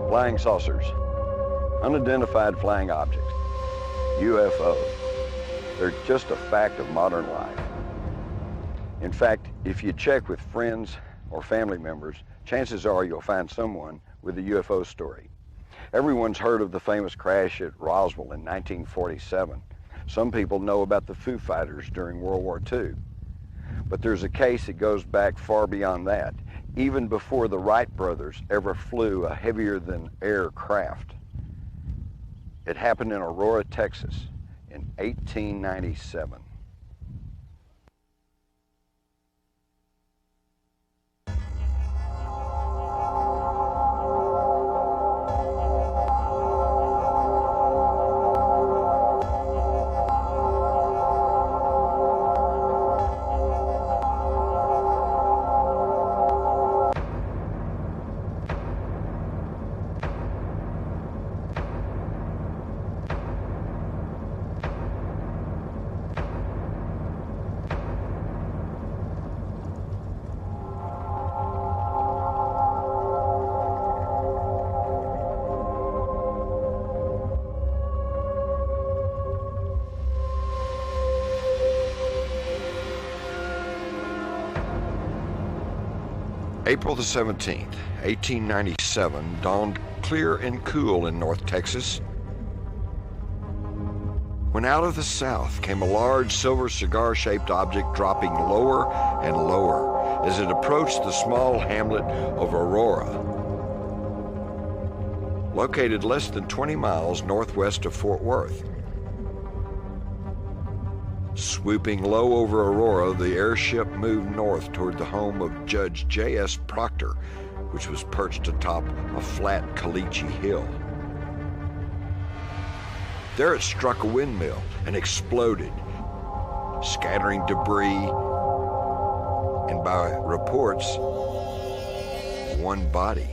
Flying saucers, unidentified flying objects, UFO. They're just a fact of modern life. In fact, if you check with friends or family members, chances are you'll find someone with a UFO story. Everyone's heard of the famous crash at Roswell in 1947. Some people know about the Foo Fighters during World War II. But there's a case that goes back far beyond that, even before the Wright brothers ever flew a heavier-than-air craft. It happened in Aurora, Texas in 1897. April the 17th, 1897 dawned clear and cool in North Texas when out of the south came a large silver cigar-shaped object dropping lower and lower as it approached the small hamlet of Aurora, located less than 20 miles northwest of Fort Worth. Swooping low over Aurora, the airship moved north toward the home of Judge J.S. Proctor, which was perched atop a flat caliche hill. There it struck a windmill and exploded, scattering debris and, by reports, one body.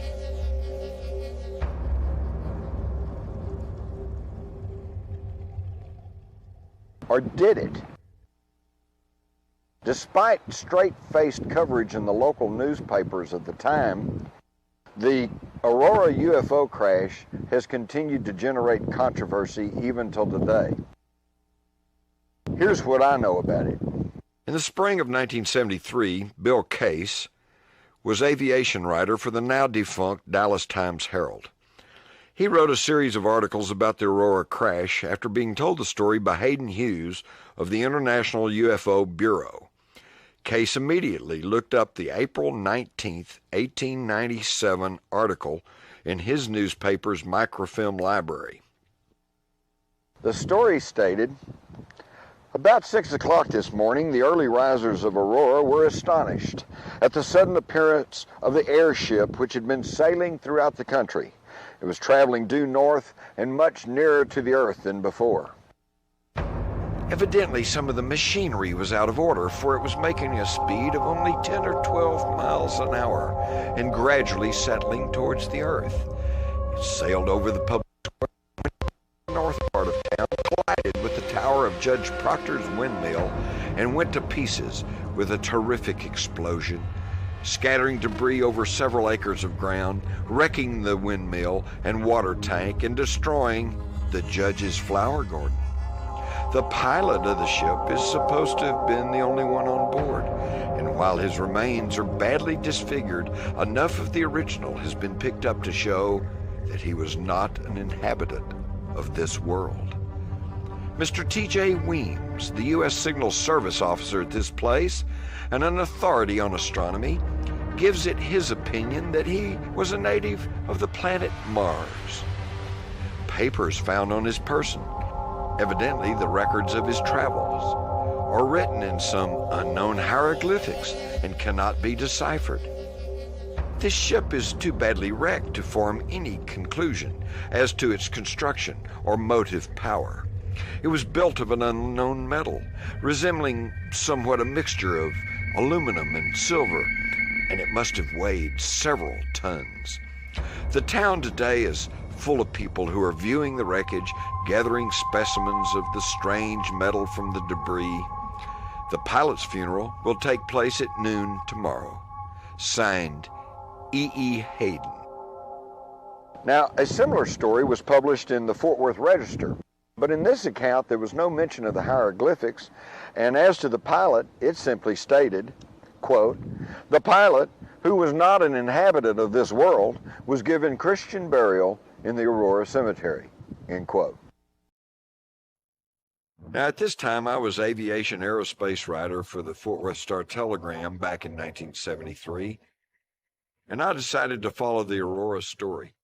Or did it? Despite straight-faced coverage in the local newspapers of the time, the Aurora UFO crash has continued to generate controversy even till today. Here's what I know about it. In the spring of 1973, Bill Case was aviation writer for the now-defunct Dallas Times-Herald. He wrote a series of articles about the Aurora crash after being told the story by Hayden Hughes of the International UFO Bureau. Case immediately looked up the April 19, 1897 article in his newspaper's microfilm library. The story stated, "About 6 o'clock this morning, the early risers of Aurora were astonished at the sudden appearance of the airship which had been sailing throughout the country. It was traveling due north and much nearer to the earth than before. Evidently, some of the machinery was out of order, for it was making a speed of only 10 or 12 miles an hour and gradually settling towards the earth. It sailed over the public north part of town, collided with the tower of Judge Proctor's windmill, and went to pieces with a terrific explosion, scattering debris over several acres of ground, wrecking the windmill and water tank, and destroying the judge's flower garden. The pilot of the ship is supposed to have been the only one on board, and while his remains are badly disfigured, enough of the original has been picked up to show that he was not an inhabitant of this world." Mr. T.J. Weems, the U.S. Signal Service officer at this place and an authority on astronomy, gives it his opinion that he was a native of the planet Mars. Papers found on his person, evidently the records of his travels, are written in some unknown hieroglyphics and cannot be deciphered. This ship is too badly wrecked to form any conclusion as to its construction or motive power. It was built of an unknown metal, resembling somewhat a mixture of aluminum and silver, and it must have weighed several tons. The town today is full of people who are viewing the wreckage, gathering specimens of the strange metal from the debris. The pilot's funeral will take place at noon tomorrow. Signed, E.E. Hayden. Now, a similar story was published in the Fort Worth Register, but in this account there was no mention of the hieroglyphics, and as to the pilot, it simply stated, quote, "The pilot, who was not an inhabitant of this world, was given Christian burial in the Aurora Cemetery," end quote. Now, at this time, I was aviation aerospace writer for the Fort Worth Star-Telegram back in 1973, and I decided to follow the Aurora story,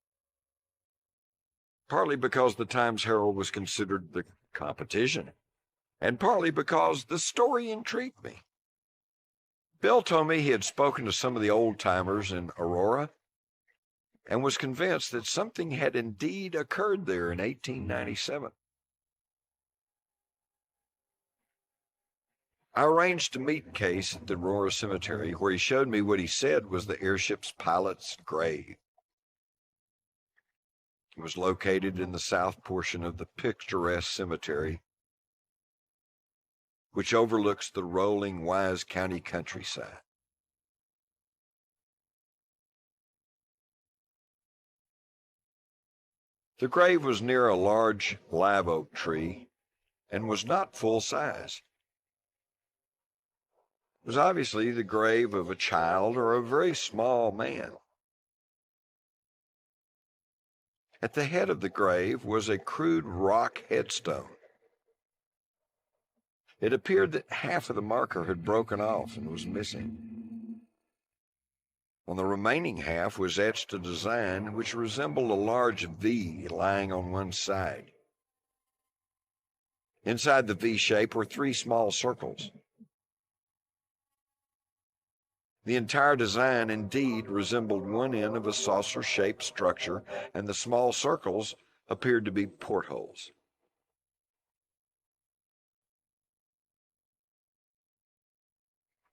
partly because the Times-Herald was considered the competition, and partly because the story intrigued me. Bill told me he had spoken to some of the old-timers in Aurora and was convinced that something had indeed occurred there in 1897. I arranged to meet Case at the Aurora Cemetery, where he showed me what he said was the airship's pilot's grave. It was located in the south portion of the picturesque cemetery, which overlooks the rolling Wise County countryside. The grave was near a large live oak tree and was not full size. It was obviously the grave of a child or a very small man. At the head of the grave was a crude rock headstone. It appeared that half of the marker had broken off and was missing. On the remaining half was etched a design which resembled a large V lying on one side. Inside the V shape were 3 small circles. The entire design indeed resembled one end of a saucer-shaped structure, and the small circles appeared to be portholes.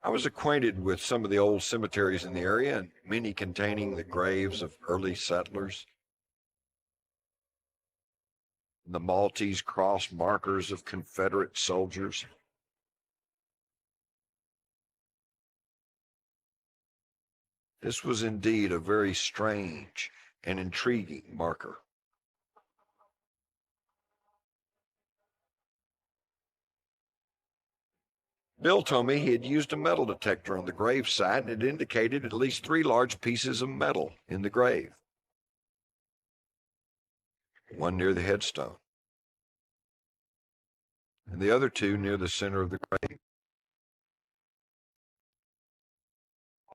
I was acquainted with some of the old cemeteries in the area, and many containing the graves of early settlers, the Maltese cross markers of Confederate soldiers. This was indeed a very strange and intriguing marker. Bill told me he had used a metal detector on the gravesite, and it indicated at least 3 large pieces of metal in the grave. One near the headstone, and the other 2 near the center of the grave.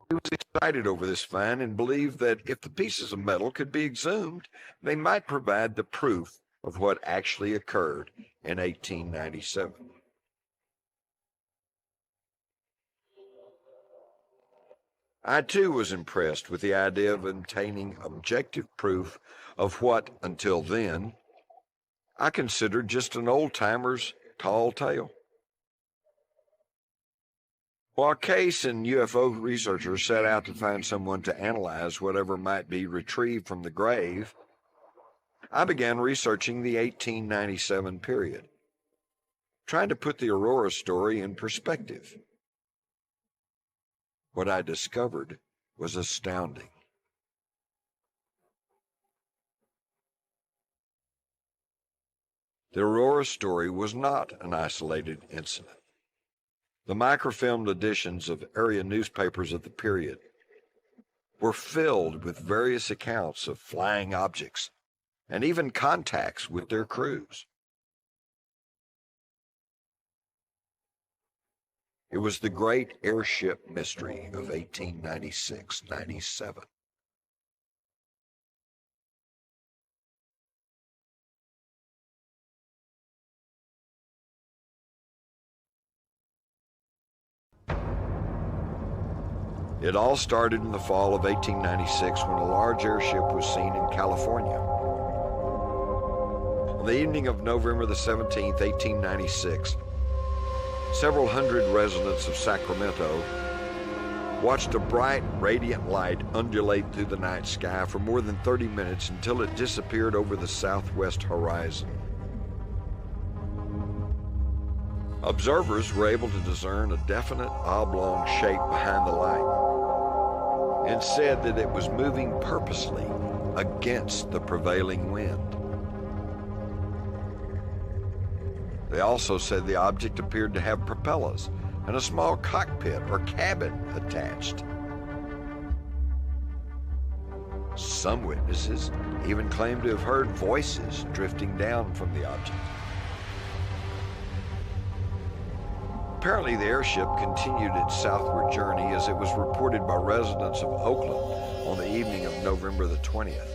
He was excited over this find and believed that if the pieces of metal could be exhumed, they might provide the proof of what actually occurred in 1897. I too was impressed with the idea of obtaining objective proof of what, until then, I considered just an old-timer's tall tale. While Case and UFO researchers set out to find someone to analyze whatever might be retrieved from the grave, I began researching the 1897 period, trying to put the Aurora story in perspective. What I discovered was astounding. The Aurora story was not an isolated incident. The microfilmed editions of area newspapers of the period were filled with various accounts of flying objects and even contacts with their crews. It was the great airship mystery of 1896-97. It all started in the fall of 1896 when a large airship was seen in California. On the evening of November the 17th, 1896, several hundred residents of Sacramento watched a bright, radiant light undulate through the night sky for more than 30 minutes until it disappeared over the southwest horizon. Observers were able to discern a definite oblong shape behind the light and said that it was moving purposely against the prevailing wind. They also said the object appeared to have propellers and a small cockpit or cabin attached. Some witnesses even claimed to have heard voices drifting down from the object. Apparently, the airship continued its southward journey as it was reported by residents of Oakland on the evening of November the 20th.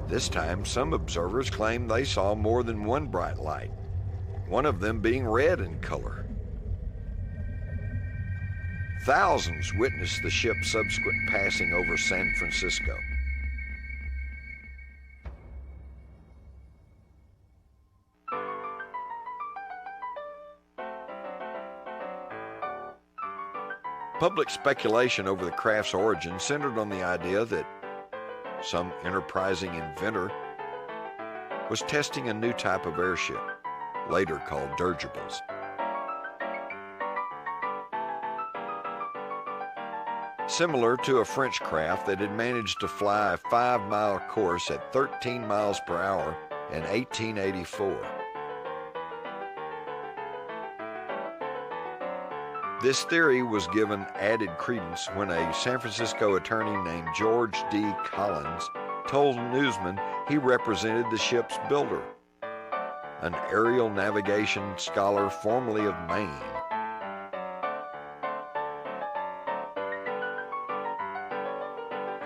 This time, some observers claimed they saw more than one bright light, one of them being red in color. Thousands witnessed the ship's subsequent passing over San Francisco. Public speculation over the craft's origin centered on the idea that some enterprising inventor was testing a new type of airship, later called dirigibles. Similar to a French craft that had managed to fly a 5-mile course at 13 miles per hour in 1884. This theory was given added credence when a San Francisco attorney named George D. Collins told newsmen he represented the ship's builder, an aerial navigation scholar formerly of Maine.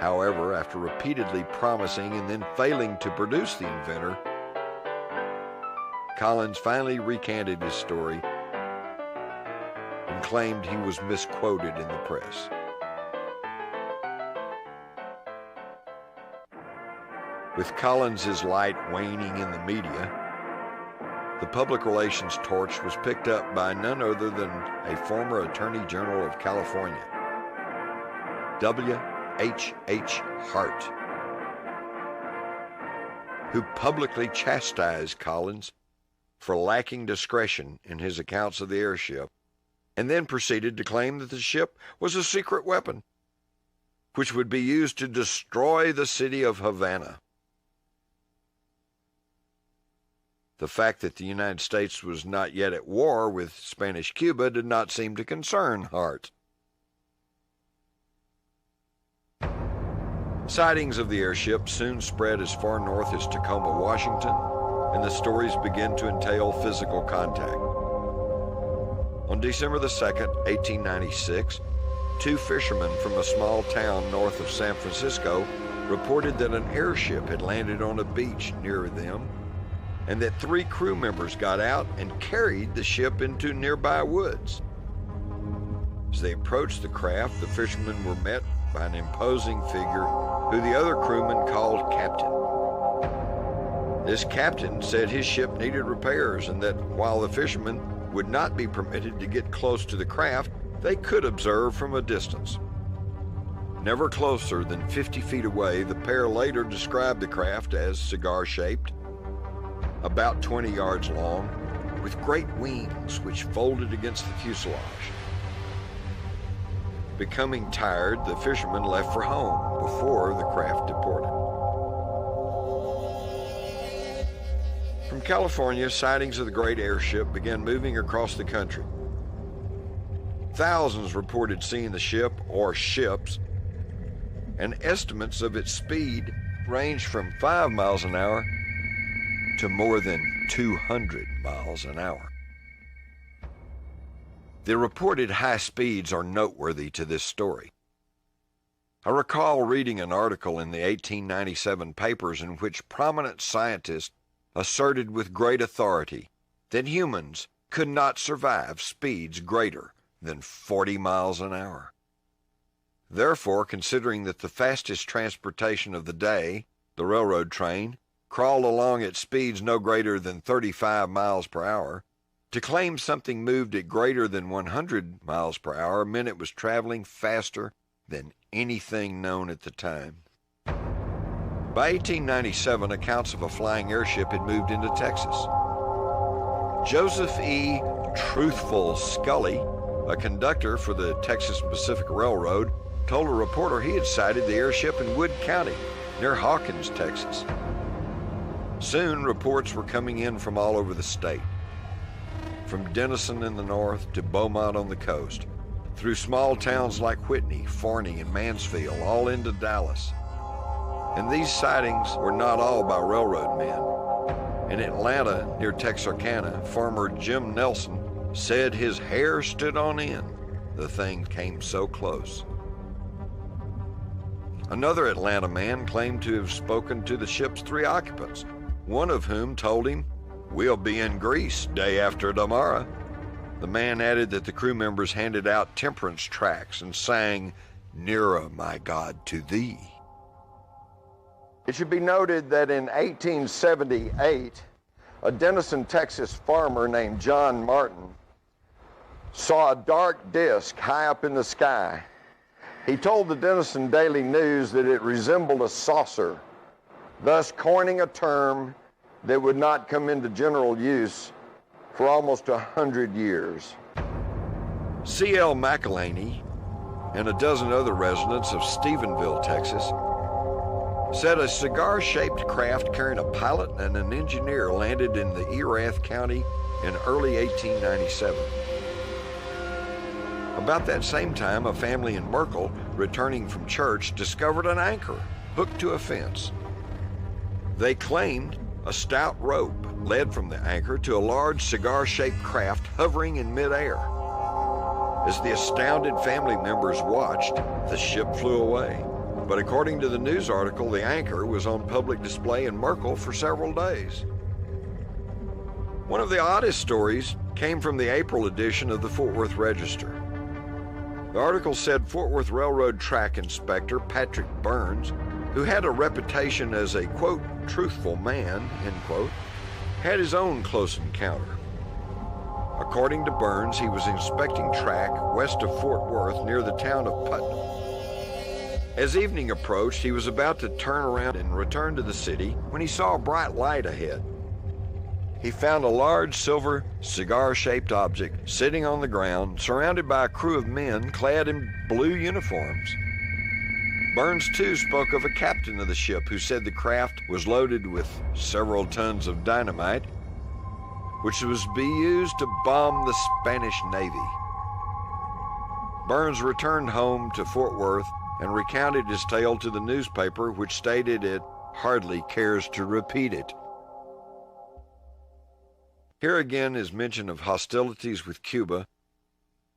However, after repeatedly promising and then failing to produce the inventor, Collins finally recanted his story and claimed he was misquoted in the press. With Collins's light waning in the media, the public relations torch was picked up by none other than a former Attorney General of California, W.H.H. Hart, who publicly chastised Collins for lacking discretion in his accounts of the airship, and then proceeded to claim that the ship was a secret weapon, which would be used to destroy the city of Havana. The fact that the United States was not yet at war with Spanish Cuba did not seem to concern Hart. Sightings of the airship soon spread as far north as Tacoma, Washington, and the stories began to entail physical contact. On December the 2nd, 1896, two fishermen from a small town north of San Francisco reported that an airship had landed on a beach near them and that 3 crew members got out and carried the ship into nearby woods. As they approached the craft, the fishermen were met by an imposing figure who the other crewmen called Captain. This captain said his ship needed repairs and that while the fishermen would not be permitted to get close to the craft, they could observe from a distance. Never closer than 50 feet away, the pair later described the craft as cigar-shaped, about 20 yards long, with great wings which folded against the fuselage. Becoming tired, the fishermen left for home before the craft departed. From California, sightings of the great airship began moving across the country. Thousands reported seeing the ship or ships, and estimates of its speed ranged from 5 miles an hour to more than 200 miles an hour. The reported high speeds are noteworthy to this story. I recall reading an article in the 1897 papers in which prominent scientists asserted with great authority that humans could not survive speeds greater than 40 miles an hour. Therefore, considering that the fastest transportation of the day, the railroad train, crawled along at speeds no greater than 35 miles per hour, To claim something moved at greater than 100 miles per hour meant it was traveling faster than anything known at the time. By 1897, accounts of a flying airship had moved into Texas. Joseph E. Truthful Scully, a conductor for the Texas Pacific Railroad, told a reporter he had sighted the airship in Wood County, near Hawkins, Texas. Soon, reports were coming in from all over the state. From Denison in the north to Beaumont on the coast, through small towns like Whitney, Forney, and Mansfield, all into Dallas. And these sightings were not all by railroad men. In Atlanta, near Texarkana, farmer Jim Nelson said his hair stood on end. The thing came so close. Another Atlanta man claimed to have spoken to the ship's 3 occupants, one of whom told him, "We'll be in Greece day after tomorrow." The man added that the crew members handed out temperance tracts and sang, "Nearer, my God, to thee." It should be noted that in 1878, a Denison, Texas farmer named John Martin saw a dark disk high up in the sky. He told the Denison Daily News that it resembled a saucer, thus coining a term that would not come into general use for almost 100 years. C.L. McElhaney and a dozen other residents of Stephenville, Texas, said a cigar-shaped craft carrying a pilot and an engineer landed in the Erath County in early 1897. About that same time, a family in Merkel, returning from church, discovered an anchor hooked to a fence. They claimed a stout rope led from the anchor to a large cigar-shaped craft hovering in midair. As the astounded family members watched, the ship flew away. But according to the news article, the anchor was on public display in Merkel for several days. One of the oddest stories came from the April edition of the Fort Worth Register. The article said Fort Worth Railroad track inspector Patrick Burns, who had a reputation as a, quote, truthful man, end quote, had his own close encounter. According to Burns, he was inspecting track west of Fort Worth near the town of Putnam. As evening approached, he was about to turn around and return to the city when he saw a bright light ahead. He found a large silver cigar-shaped object sitting on the ground, surrounded by a crew of men clad in blue uniforms. Burns, too, spoke of a captain of the ship who said the craft was loaded with several tons of dynamite, which was to be used to bomb the Spanish Navy. Burns returned home to Fort Worth and recounted his tale to the newspaper, which stated it hardly cares to repeat it. Here again is mention of hostilities with Cuba,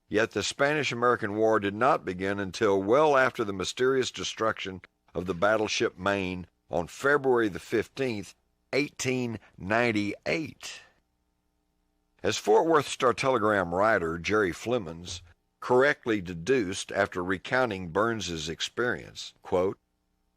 yet the Spanish-American War did not begin until well after the mysterious destruction of the battleship Maine on February the 15th, 1898. As Fort Worth Star-Telegram writer Jerry Flemons correctly deduced after recounting Burns's experience, quote,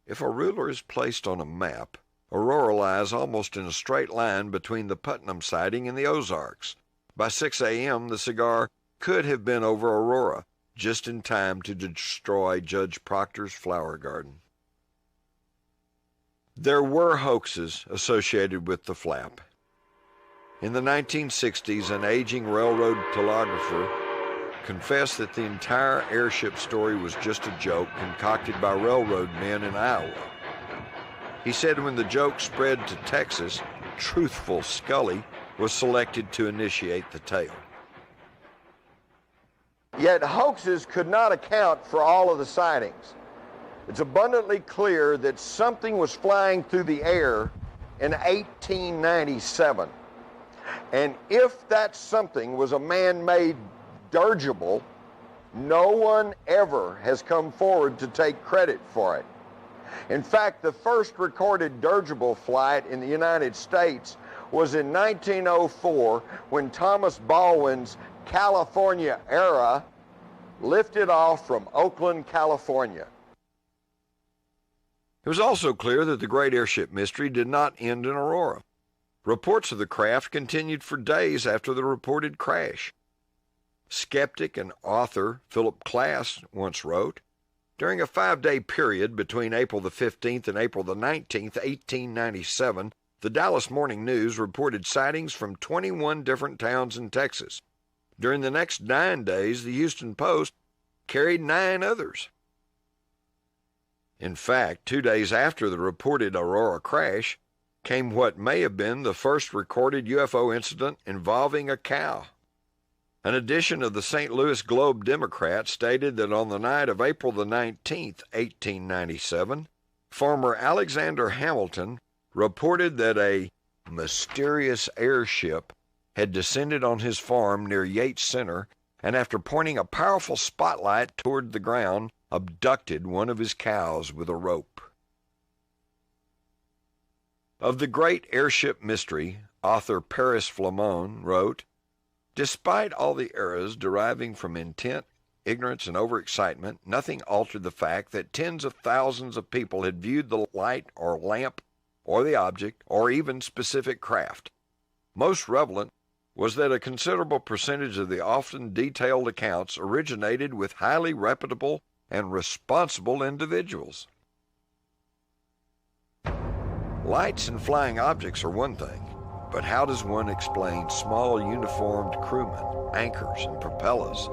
"If a ruler is placed on a map, Aurora lies almost in a straight line between the Putnam sighting and the Ozarks. By 6 a.m., the cigar could have been over Aurora, just in time to destroy Judge Proctor's flower garden." There were hoaxes associated with the flap. In the 1960s, an aging railroad telegrapher confessed that the entire airship story was just a joke concocted by railroad men in Iowa. He said when the joke spread to Texas, Truthful Scully was selected to initiate the tale. Yet hoaxes could not account for all of the sightings. It's abundantly clear that something was flying through the air in 1897. And if that something was a man-made dirigible, no one ever has come forward to take credit for it. In fact, the first recorded dirigible flight in the United States was in 1904 when Thomas Baldwin's California Era lifted off from Oakland, California. It was also clear that the great airship mystery did not end in Aurora. Reports of the craft continued for days after the reported crash. Skeptic and author Philip Klass once wrote, "During a 5-day period between April the 15th and April the 19th, 1897, the Dallas Morning News reported sightings from 21 different towns in Texas. During the next 9 days, the Houston Post carried 9 others." In fact, 2 days after the reported Aurora crash came what may have been the first recorded UFO incident involving a cow. An edition of the St. Louis Globe-Democrat stated that on the night of April the 19th, 1897, farmer Alexander Hamilton reported that a mysterious airship had descended on his farm near Yates Center and, after pointing a powerful spotlight toward the ground, abducted one of his cows with a rope. Of the great airship mystery, author Paris Flamon wrote, "Despite all the errors deriving from intent, ignorance, and overexcitement, nothing altered the fact that tens of thousands of people had viewed the light or lamp or the object or even specific craft. Most relevant was that a considerable percentage of the often detailed accounts originated with highly reputable and responsible individuals." Lights and flying objects are one thing, but how does one explain small uniformed crewmen, anchors, and propellers?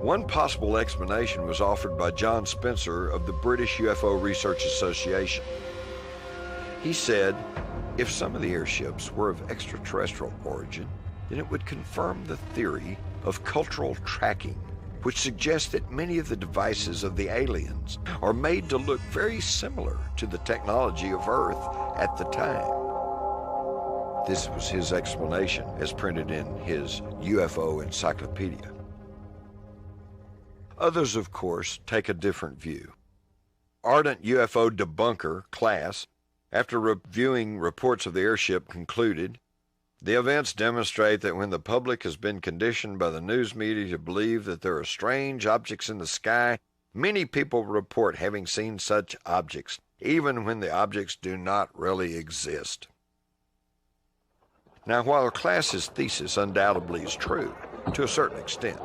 One possible explanation was offered by John Spencer of the British UFO Research Association. He said, if some of the airships were of extraterrestrial origin, then it would confirm the theory of cultural tracking, which suggests that many of the devices of the aliens are made to look very similar to the technology of Earth at the time. This was his explanation as printed in his UFO encyclopedia. Others, of course, take a different view. Ardent UFO debunker Klass, after reviewing reports of the airship, concluded, "The events demonstrate that when the public has been conditioned by the news media to believe that there are strange objects in the sky, many people report having seen such objects, even when the objects do not really exist." Now, while Klass's thesis undoubtedly is true, to a certain extent,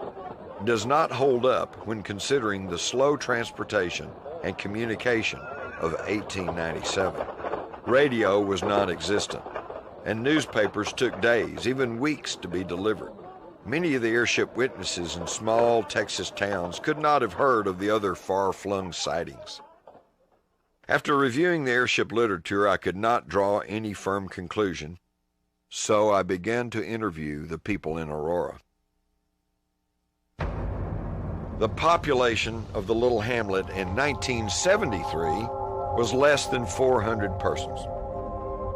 it does not hold up when considering the slow transportation and communication of 1897. Radio was non-existent, and newspapers took days, even weeks, to be delivered. Many of the airship witnesses in small Texas towns could not have heard of the other far-flung sightings. After reviewing the airship literature, I could not draw any firm conclusion, so I began to interview the people in Aurora. The population of the little hamlet in 1973 was less than 400 persons.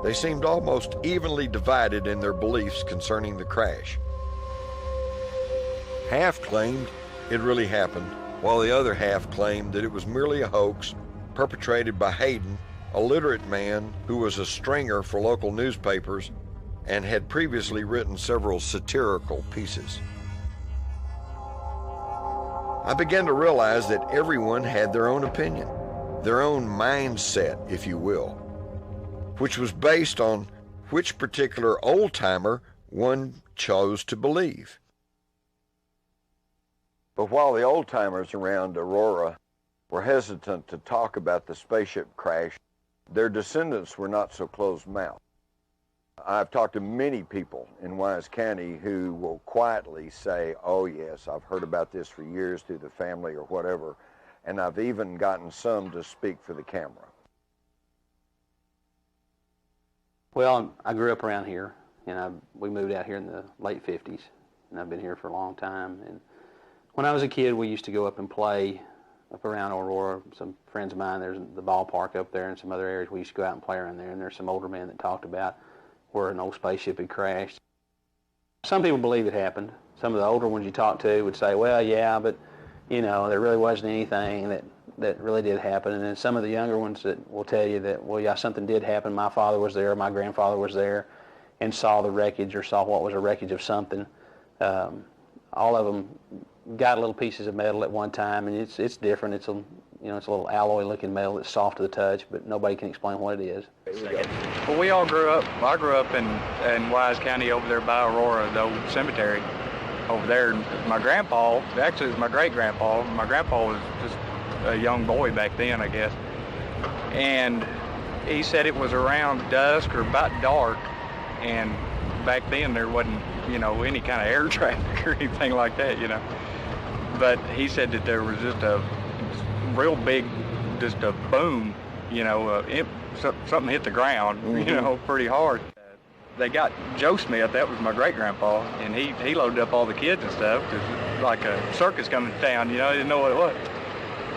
They seemed almost evenly divided in their beliefs concerning the crash. Half claimed it really happened, while the other half claimed that it was merely a hoax perpetrated by Hayden, a literate man who was a stringer for local newspapers and had previously written several satirical pieces. I began to realize that everyone had their own opinion, their own mindset, if you will, which was based on which particular old-timer one chose to believe. But while the old-timers around Aurora were hesitant to talk about the spaceship crash, their descendants were not so closed-mouthed. I've talked to many people in Wise County who will quietly say, "Oh yes, I've heard about this for years through the family or whatever," and I've even gotten some to speak for the camera. Well, I grew up around here, and we moved out here in the late 50s, and I've been here for a long time. And when I was a kid, we used to go up and play up around Aurora. Some friends of mine, there's the ballpark up there and some other areas. We used to go out and play around there, and there's some older men that talked about where an old spaceship had crashed. Some people believe it happened. Some of the older ones you talk to would say, well, yeah, but, you know, there really wasn't anything that really did happen. And then some of the younger ones that will tell you that, well, yeah, something did happen. My father was there, my grandfather was there, and saw the wreckage or saw what was a wreckage of something. All of them got little pieces of metal at one time, and it's different. It's a little alloy-looking metal that's soft to the touch, but nobody can explain what it is. Here we go. Well, we all grew up. I grew up in Wise County over there by Aurora, the old cemetery over there. My grandpa, actually it was my great-grandpa. My grandpa was just a young boy back then, I guess. And he said it was around dusk or about dark, and back then there wasn't, you know, any kind of air traffic or anything like that, you know. But he said that there was just a real big, just a boom, you know, something hit the ground, you know, pretty hard. They got Joe Smith, that was my great-grandpa, and he loaded up all the kids and stuff, because it was like a circus coming to town, you know, they didn't know what it was.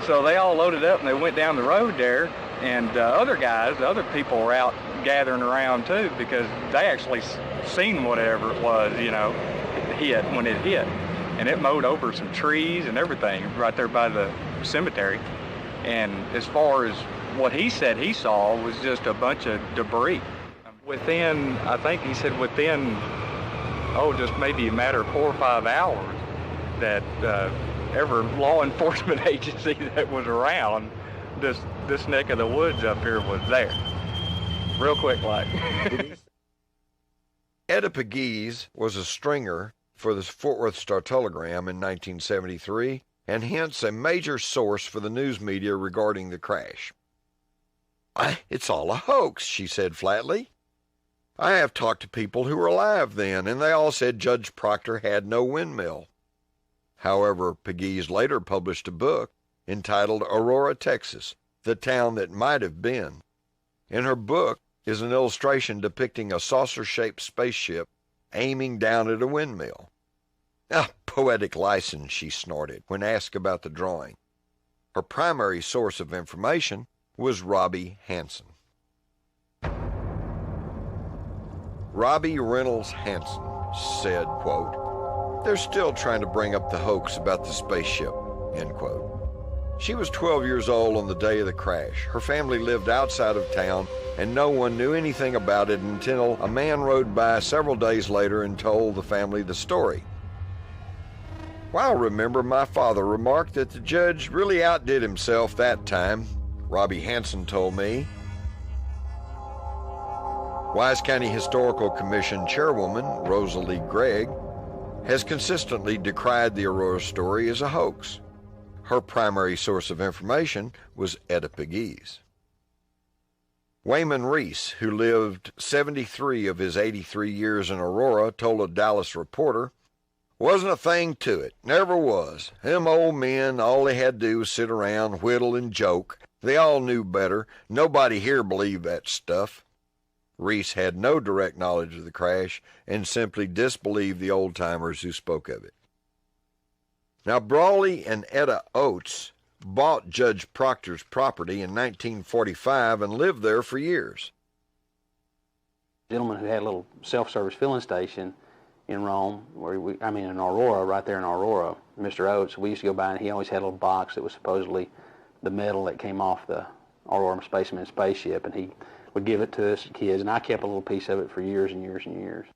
So they all loaded up and they went down the road there, and other guys, the other people were out gathering around too, because they actually seen whatever it was, you know, hit when it hit. And it mowed over some trees and everything right there by the cemetery. And as far as what he said he saw was just a bunch of debris. Within, I think he said within, just maybe a matter of 4 or 5 hours, that every law enforcement agency that was around this neck of the woods up here was there. Real quick like. Etta Pegues was a stringer for the Fort Worth Star-Telegram in 1973, and hence a major source for the news media regarding the crash. It's all a hoax, she said flatly. I have talked to people who were alive then, and they all said Judge Proctor had no windmill. However, Pegues later published a book entitled Aurora, Texas, the Town That Might Have Been. In her book is an illustration depicting a saucer-shaped spaceship aiming down at a windmill. Poetic license, she snorted when asked about the drawing. Her primary source of information was Robbie Hansen. Robbie Reynolds Hansen said, quote, "They're still trying to bring up the hoax about the spaceship," end quote. She was 12 years old on the day of the crash. Her family lived outside of town, and no one knew anything about it until a man rode by several days later and told the family the story. "Well, I remember my father remarked that the judge really outdid himself that time," Robbie Hansen told me. Wise County Historical Commission Chairwoman Rosalie Gregg has consistently decried the Aurora story as a hoax. Her primary source of information was Etta Pegues. Wayman Reese, who lived 73 of his 83 years in Aurora, told a Dallas reporter, "Wasn't a thing to it, never was. Them old men, all they had to do was sit around, whittle, and joke. They all knew better. Nobody here believed that stuff." Reese had no direct knowledge of the crash and simply disbelieved the old-timers who spoke of it. Now, Brawley and Etta Oates bought Judge Proctor's property in 1945 and lived there for years. A gentleman who had a little self-service filling station in Rome, in Aurora, right there in Aurora, Mr. Oates, we used to go by and he always had a little box that was supposedly the metal that came off the Aurora Spaceman spaceship, and he would give it to us kids, and I kept a little piece of it for years and years and years.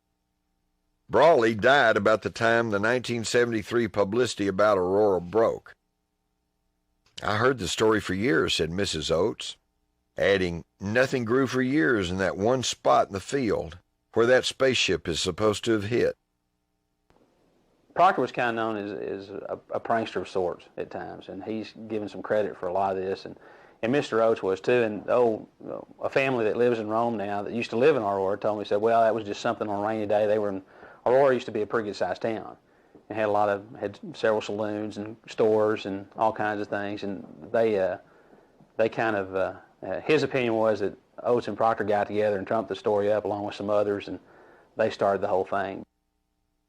Brawley died about the time the 1973 publicity about Aurora broke. "I heard the story for years," said Mrs. Oates, adding, "Nothing grew for years in that one spot in the field where that spaceship is supposed to have hit." Proctor was kind of known as a prankster of sorts at times, and he's given some credit for a lot of this, and Mr. Oates was too. And a family that lives in Rome now that used to live in Aurora told me, said, well, that was just something on a rainy day. Aurora used to be a pretty good sized town, and had several saloons and stores and all kinds of things, and they kind of his opinion was that Oates and Proctor got together and trumped the story up along with some others, and they started the whole thing.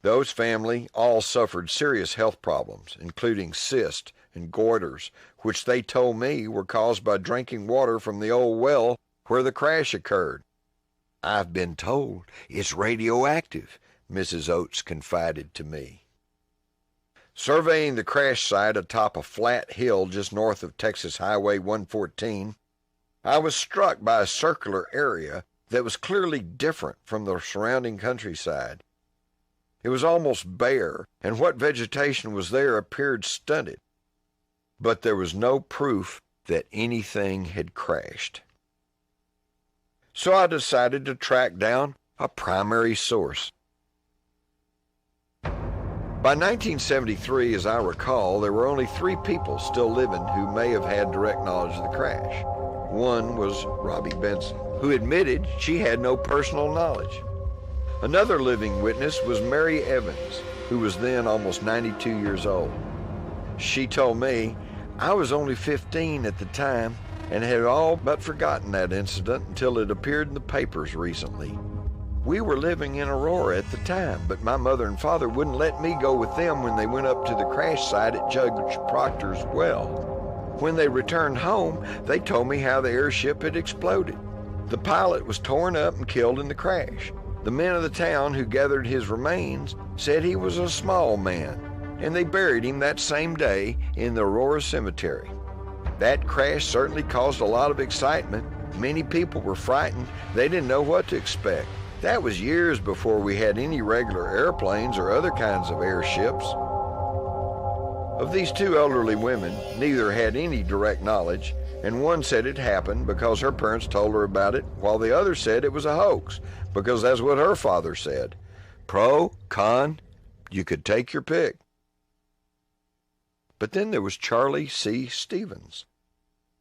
The Oates family all suffered serious health problems, including cysts and goiters, which they told me were caused by drinking water from the old well where the crash occurred. "I've been told it's radioactive," Mrs. Oates confided to me. Surveying the crash site atop a flat hill just north of Texas Highway 114, I was struck by a circular area that was clearly different from the surrounding countryside. It was almost bare, and what vegetation was there appeared stunted. But there was no proof that anything had crashed. So I decided to track down a primary source. By 1973, as I recall, there were only 3 people still living who may have had direct knowledge of the crash. One was Robbie Benson, who admitted she had no personal knowledge. Another living witness was Mary Evans, who was then almost 92 years old. She told me, "I was only 15 at the time and had all but forgotten that incident until it appeared in the papers recently. We were living in Aurora at the time, but my mother and father wouldn't let me go with them when they went up to the crash site at Judge Proctor's well. When they returned home, they told me how the airship had exploded. The pilot was torn up and killed in the crash. The men of the town who gathered his remains said he was a small man, and they buried him that same day in the Aurora cemetery. That crash certainly caused a lot of excitement. Many people were frightened. They didn't know what to expect. That was years before we had any regular airplanes or other kinds of airships." Of these 2 elderly women, neither had any direct knowledge, and one said it happened because her parents told her about it, while the other said it was a hoax because that's what her father said. Pro, con, you could take your pick. But then there was Charlie C. Stevens.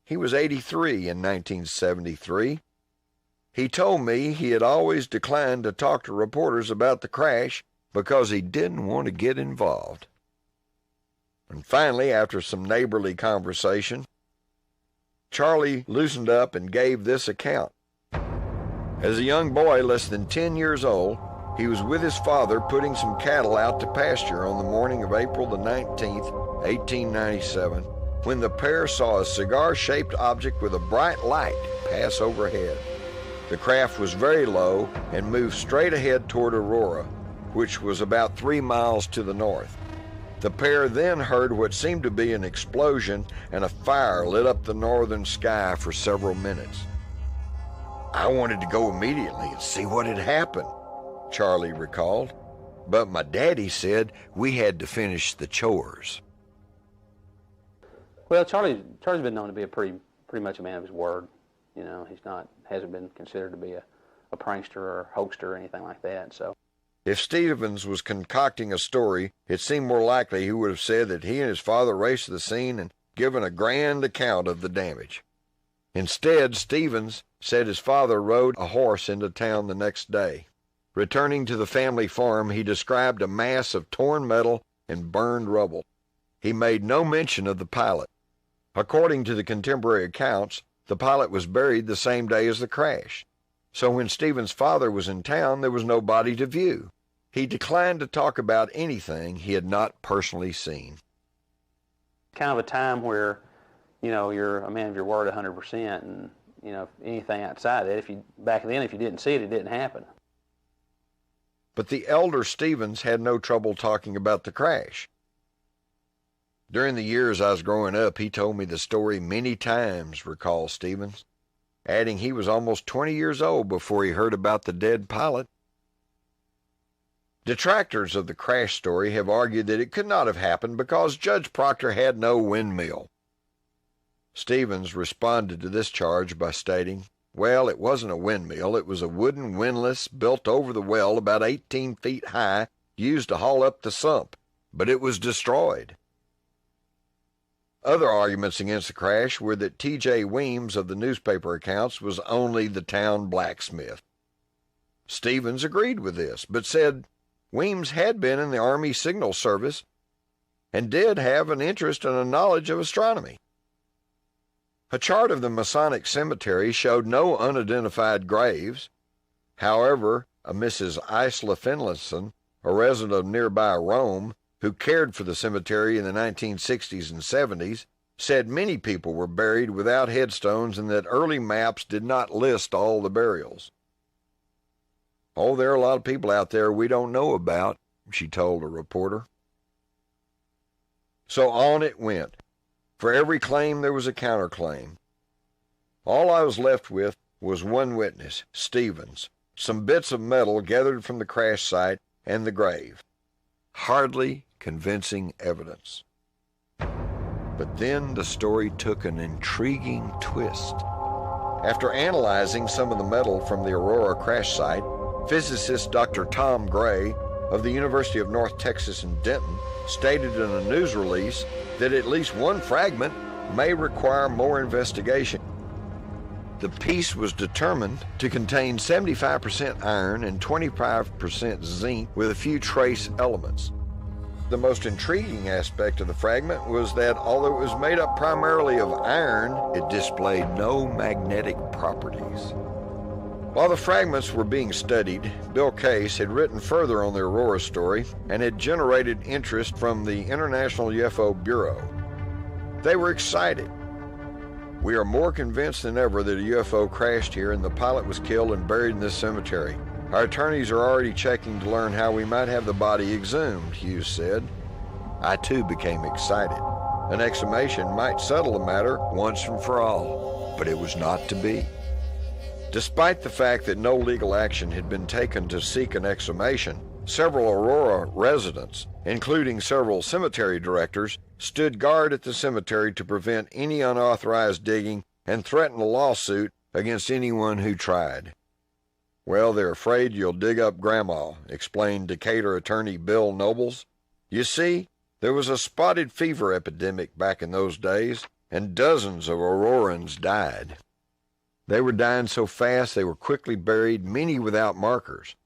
He was 83 in 1973. He told me he had always declined to talk to reporters about the crash because he didn't want to get involved. And finally, after some neighborly conversation, Charlie loosened up and gave this account. As a young boy less than 10 years old, he was with his father putting some cattle out to pasture on the morning of April the 19th, 1897, when the pair saw a cigar-shaped object with a bright light pass overhead. The craft was very low and moved straight ahead toward Aurora, which was about 3 miles to the north. The pair then heard what seemed to be an explosion, and a fire lit up the northern sky for several minutes. "I wanted to go immediately and see what had happened," Charlie recalled, "but my daddy said we had to finish the chores." Well, Charlie's been known to be a pretty much a man of his word. You know, hasn't been considered to be a prankster or hoaxer or anything like that. So, if Stevens was concocting a story, it seemed more likely he would have said that he and his father raced to the scene and given a grand account of the damage. Instead, Stevens said his father rode a horse into town the next day. Returning to the family farm, he described a mass of torn metal and burned rubble. He made no mention of the pilot. According to the contemporary accounts, the pilot was buried the same day as the crash. So when Stevens' father was in town, there was nobody to view. He declined to talk about anything he had not personally seen. Kind of a time where, you know, you're a man of your word 100%, and, you know, anything outside that, back then, if you didn't see it, it didn't happen. But the elder Stevens had no trouble talking about the crash. "During the years I was growing up, he told me the story many times," recalls Stevens, adding he was almost 20 years old before he heard about the dead pilot. Detractors of the crash story have argued that it could not have happened because Judge Proctor had no windmill. Stevens responded to this charge by stating, "Well, it wasn't a windmill. It was a wooden windlass built over the well about 18 feet high, used to haul up the sump, but it was destroyed." Other arguments against the crash were that T.J. Weems of the newspaper accounts was only the town blacksmith. Stevens agreed with this, but said Weems had been in the Army Signal Service and did have an interest and a knowledge of astronomy. A chart of the Masonic cemetery showed no unidentified graves. However, a Mrs. Isla Finlayson, a resident of nearby Rome, who cared for the cemetery in the 1960s and 70s, said many people were buried without headstones and that early maps did not list all the burials. "Oh, there are a lot of people out there we don't know about," she told a reporter. So on it went. For every claim there was a counterclaim. All I was left with was one witness, Stevens, some bits of metal gathered from the crash site, and the grave. Hardly convincing evidence. But then the story took an intriguing twist. After analyzing some of the metal from the Aurora crash site, physicist Dr. Tom Gray of the University of North Texas in Denton stated in a news release that at least one fragment may require more investigation. The piece was determined to contain 75% iron and 25% zinc with a few trace elements. The most intriguing aspect of the fragment was that although it was made up primarily of iron, it displayed no magnetic properties. While the fragments were being studied, Bill Case had written further on the Aurora story and had generated interest from the International UFO Bureau. They were excited. "We are more convinced than ever that a UFO crashed here and the pilot was killed and buried in this cemetery. Our attorneys are already checking to learn how we might have the body exhumed," Hughes said. "I too became excited. An exhumation might settle the matter once and for all, but it was not to be." Despite the fact that no legal action had been taken to seek an exhumation, several Aurora residents, including several cemetery directors, stood guard at the cemetery to prevent any unauthorized digging and threatened a lawsuit against anyone who tried. "Well, they're afraid you'll dig up Grandma," explained Decatur attorney Bill Nobles. "You see, there was a spotted fever epidemic back in those days, and dozens of Aurorans died. They were dying so fast they were quickly buried, many without markers.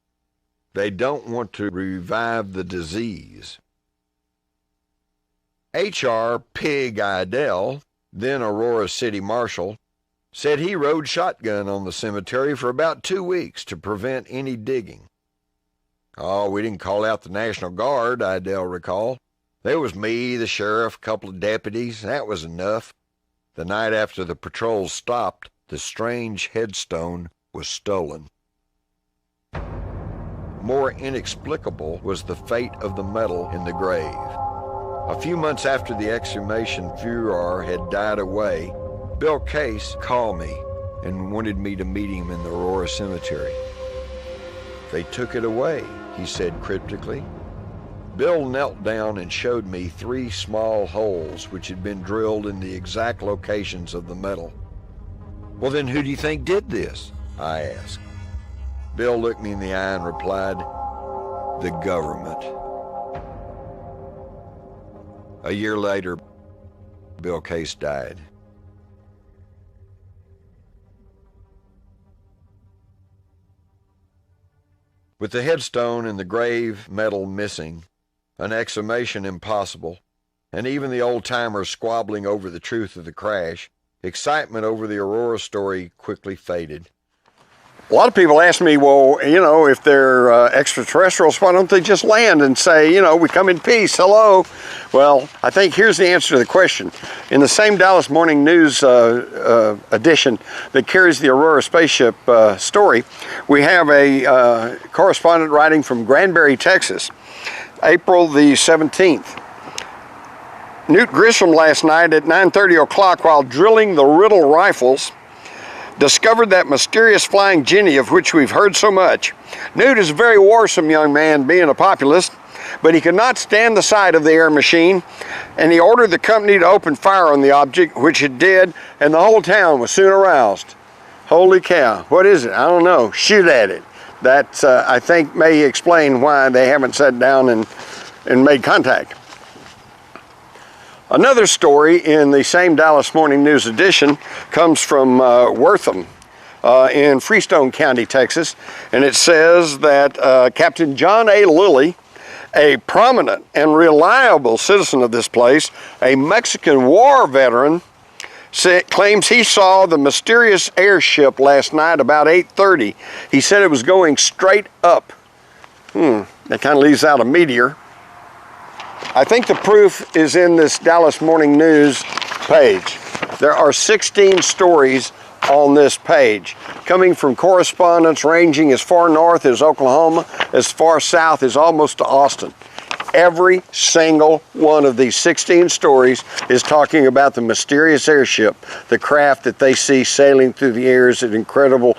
They don't want to revive the disease." H.R. Pig Idell, then Aurora City Marshal, said he rode shotgun on the cemetery for about 2 weeks to prevent any digging. "Oh, we didn't call out the National Guard," Idell recalled. "There was me, the sheriff, a couple of deputies. That was enough. The night after the patrol stopped, the strange headstone was stolen." More inexplicable was the fate of the metal in the grave. A few months after the exhumation furor had died away, Bill Case called me and wanted me to meet him in the Aurora Cemetery. "They took it away," he said cryptically. Bill knelt down and showed me 3 small holes which had been drilled in the exact locations of the metal. "Well, then who do you think did this?" I asked. Bill looked me in the eye and replied, "The government." A year later, Bill Case died. With the headstone and the grave metal missing, an exhumation impossible, and even the old-timers squabbling over the truth of the crash, excitement over the Aurora story quickly faded. A lot of people ask me, well, if they're extraterrestrials, why don't they just land and say, we come in peace, hello? Well, I think here's the answer to the question. In the same Dallas Morning News edition that carries the Aurora spaceship story, we have a correspondent writing from Granbury, Texas, April the 17th. Newt Grisham last night at 9:30 o'clock while drilling the Riddle rifles discovered that mysterious flying Jenny of which we've heard so much. Newt is a very warsome young man, being a populist, but he could not stand the sight of the air machine, and he ordered the company to open fire on the object, which it did, and the whole town was soon aroused. Holy cow, what is it? I don't know. Shoot at it. That, I think, may explain why they haven't sat down and made contact. Another story in the same Dallas Morning News edition comes from Wortham in Freestone County, Texas, and it says that Captain John A. Lilly, a prominent and reliable citizen of this place, a Mexican War veteran, claims he saw the mysterious airship last night about 8:30. He said it was going straight up. That kind of leaves out a meteor. I think the proof is in this Dallas Morning News page. There are 16 stories on this page, coming from correspondents ranging as far north as Oklahoma, as far south as almost to Austin. Every single one of these 16 stories is talking about the mysterious airship, the craft that they see sailing through the airs at incredible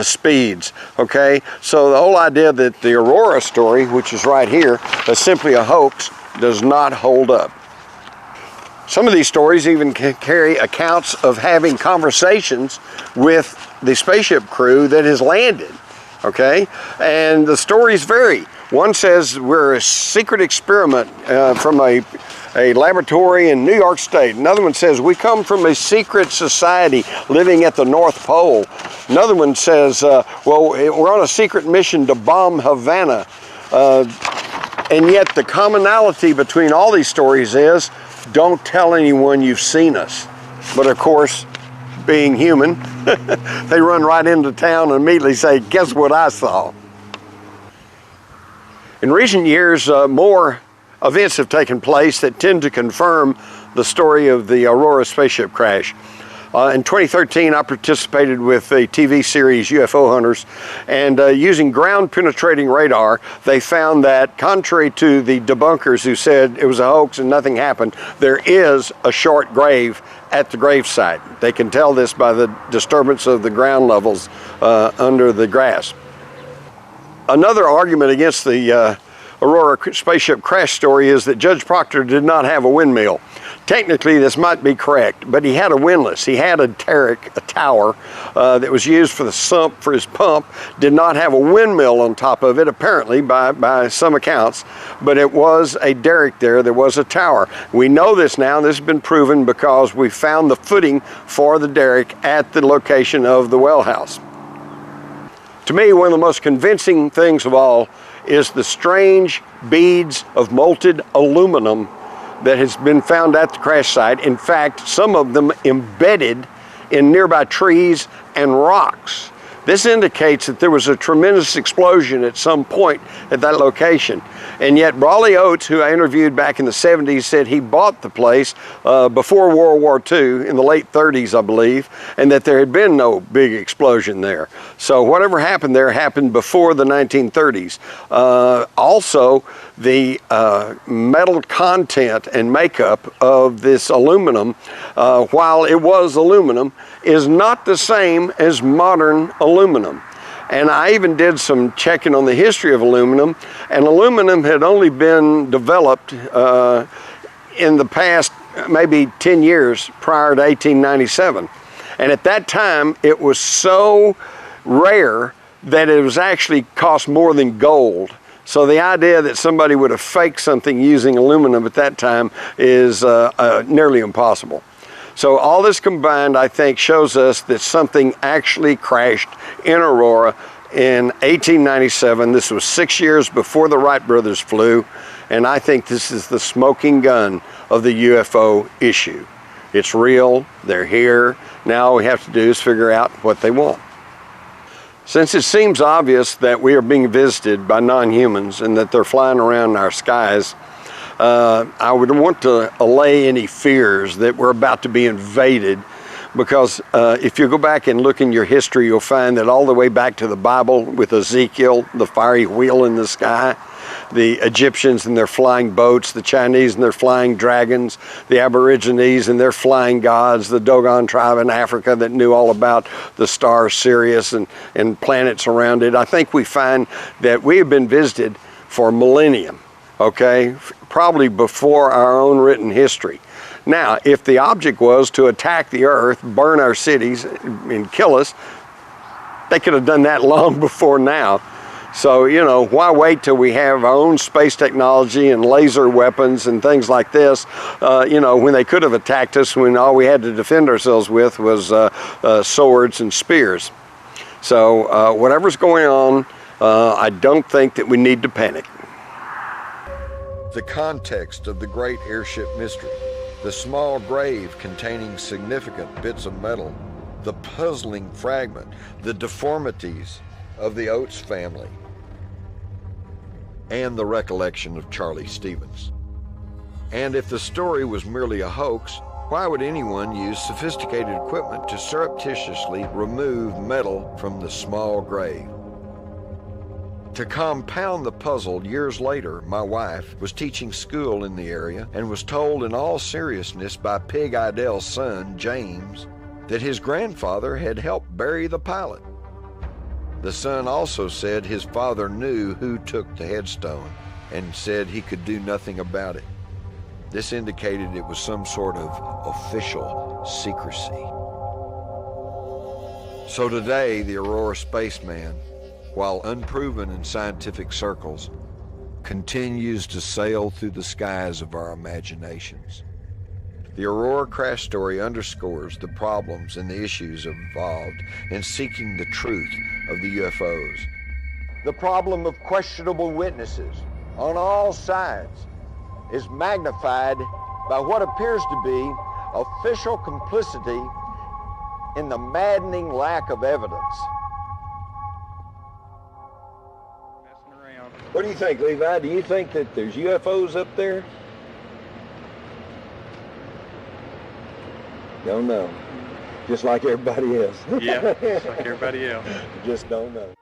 speeds, okay? So the whole idea that the Aurora story, which is right here, is simply a hoax, does not hold up. Some of these stories even carry accounts of having conversations with the spaceship crew that has landed, okay? And the stories vary. One says we're a secret experiment from a laboratory in New York State. Another one says we come from a secret society living at the North Pole. Another one says, well, we're on a secret mission to bomb Havana. And yet the commonality between all these stories is, don't tell anyone you've seen us. But of course, being human, they run right into town and immediately say, guess what I saw? In recent years, more events have taken place that tend to confirm the story of the Aurora spaceship crash. In 2013, I participated with the TV series UFO Hunters, and using ground-penetrating radar, they found that, contrary to the debunkers who said it was a hoax and nothing happened, there is a short grave at the gravesite. They can tell this by the disturbance of the ground levels under the grass. Another argument against the Aurora spaceship crash story is that Judge Proctor did not have a windmill. Technically, this might be correct, but he had a windlass. He had a derrick, a tower that was used for the sump for his pump, did not have a windmill on top of it, apparently, by some accounts, but it was a derrick there. There was a tower. We know this now. This has been proven because we found the footing for the derrick at the location of the well house. To me, one of the most convincing things of all is the strange beads of molten aluminum that has been found at the crash site. In fact, some of them embedded in nearby trees and rocks. This indicates that there was a tremendous explosion at some point at that location. And yet Brawley Oates, who I interviewed back in the 70s, said he bought the place before World War II, in the late 30s, I believe, and that there had been no big explosion there. So whatever happened there happened before the 1930s. Also, the metal content and makeup of this aluminum, while it was aluminum, is not the same as modern aluminum. And I even did some checking on the history of aluminum, and aluminum had only been developed in the past maybe 10 years prior to 1897. And at that time, it was so rare that it was actually cost more than gold. So the idea that somebody would have faked something using aluminum at that time is nearly impossible. So all this combined, I think, shows us that something actually crashed in Aurora in 1897. This was 6 years before the Wright brothers flew, and I think this is the smoking gun of the UFO issue. It's real, they're here. Now all we have to do is figure out what they want. Since it seems obvious that we are being visited by non-humans and that they're flying around our skies, I would want to allay any fears that we're about to be invaded, because if you go back and look in your history, you'll find that all the way back to the Bible with Ezekiel, the fiery wheel in the sky, the Egyptians and their flying boats, the Chinese and their flying dragons, the Aborigines and their flying gods, the Dogon tribe in Africa that knew all about the star Sirius and planets around it. I think we find that we have been visited for a millennium, okay? Probably before our own written history. Now, if the object was to attack the earth, burn our cities, and kill us, they could have done that long before now. So, you know, why wait till we have our own space technology and laser weapons and things like this, you know, when they could have attacked us when all we had to defend ourselves with was swords and spears. So, whatever's going on, I don't think that we need to panic. The context of the great airship mystery, the small grave containing significant bits of metal, the puzzling fragment, the deformities of the Oates family, and the recollection of Charlie Stevens. And if the story was merely a hoax, why would anyone use sophisticated equipment to surreptitiously remove metal from the small grave? To compound the puzzle, years later, my wife was teaching school in the area and was told in all seriousness by Pig Idell's son, James, that his grandfather had helped bury the pilot. The son also said his father knew who took the headstone and said he could do nothing about it. This indicated it was some sort of official secrecy. So today, the Aurora spaceman, while unproven in scientific circles, continues to sail through the skies of our imaginations. The Aurora crash story underscores the problems and the issues involved in seeking the truth of the UFOs. The problem of questionable witnesses on all sides is magnified by what appears to be official complicity in the maddening lack of evidence. What do you think, Levi? Do you think that there's UFOs up there? Don't know. Just like everybody else. Yeah, just like everybody else. Just don't know.